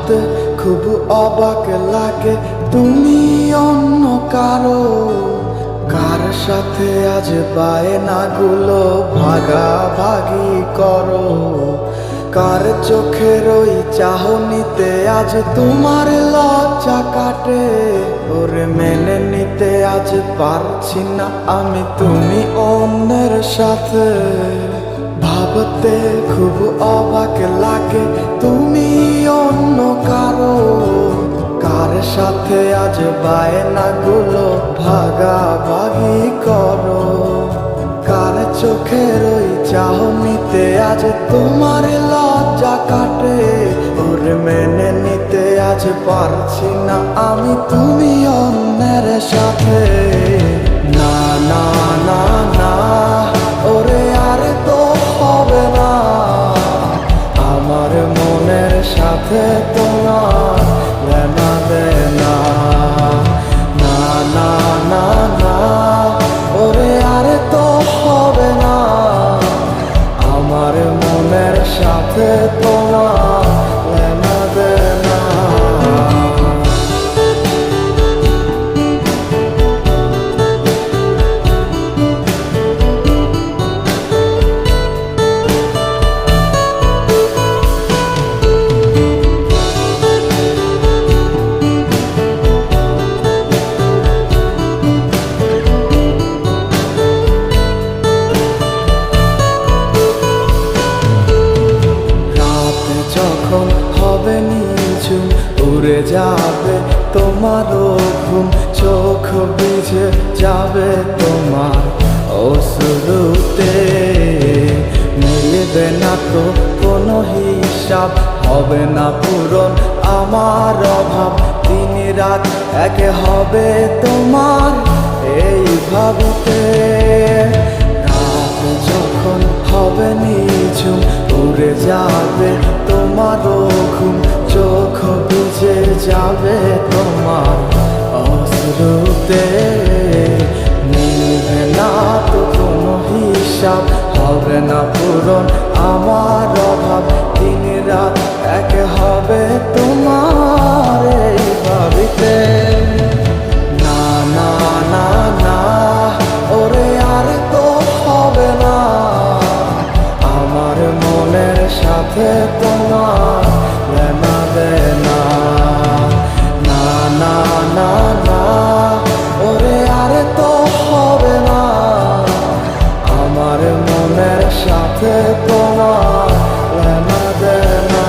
ভাবতে খুব অবাক লাগে তুমি অন্য কারো। কার সাথে আজ বায়নাগুলো ভাগাভাগি করো? কার চোখের ওই চাহনিতে আজ তোমার লজ্জা কাটে? ওরে মেনে নিতে আজ পারছি না আমি তুমি অন্যের সাথে। ভাবতে খুব অবাক লাগে তুমি অন্য কারো। কার সাথে আজ বায়নাগুলো ভাগাভাগি করো? কার চোখের ওই চাহনিতে আজ তোমার লজ্জা কাটে? ওরে মেনে নিতে আজ পারছি না আমি তুমি অন্যের সাথে। না না না না, ওরে আর তো হবে না আমার মনের সাথে তোমার লেনা দেনা। না না না না, ওরে আর তো হবে না আমার মনের সাথে তোমার লেনা দেনা। যখন হবে নিঝুম উড়ে যাবে তোমারও ঘুম, চোখ ভিজে যাবে তোমার অশ্রুতে। মিলবে না তো কোনো হিসাব, হবে না পূরণ আমার অভাব। দিন রাত এক হবে তোমার এই ভাবিতে। রাত যখন হবে নিঝুম উড়ে যাবে তোমারও ঘুম, চোখ ভিজে যাবে তোমার অশ্রুতে। মিলবে না তো কোনো হিসাব, হবে না পূরণ আমার অভাব। দিন রাত এক হবে তোমার এই ভাবিতে। না না না না, ওরে আর তো হবে না আমার মনের সাথে তোমার লেনা দেনা। না না না না, ওরে আর তো হবে না আমার মনের সাথে তোমার লেনা দেনা।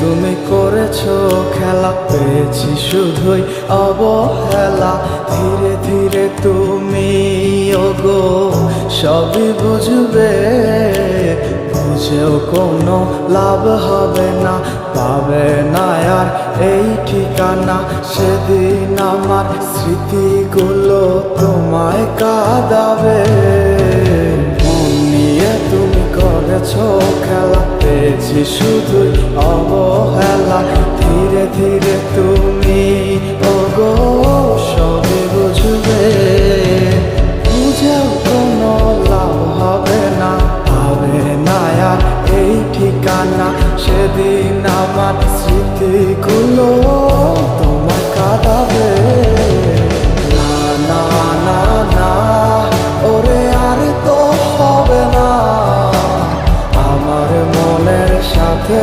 তুমি করেছো খেলা, পেয়েছি শুধুই অবহেলা। ধীরে ধীরে তুমি ওগো সবই বুঝবে, বুঝেও কোনো লাভ হবে না। পাবে না আর এই ঠিকানা, সেদিন আমার স্মৃতিগুলো তোমায় কাঁদাবে। মন নিয়ে তুমি করেছো খেলা, পেয়েছি শুধুই অবহেলা। ধীরে ধীরে তুমি ওগো সবই বুঝবে, বুঝেও কোনো লাভ হবে না। পাবে না আর এই ঠিকানা, সেদিন আমার স্মৃতিগুলো তোমায় কাঁদাবে। না না না না, ওরে আর তো হবে না আমার মনের সাথে।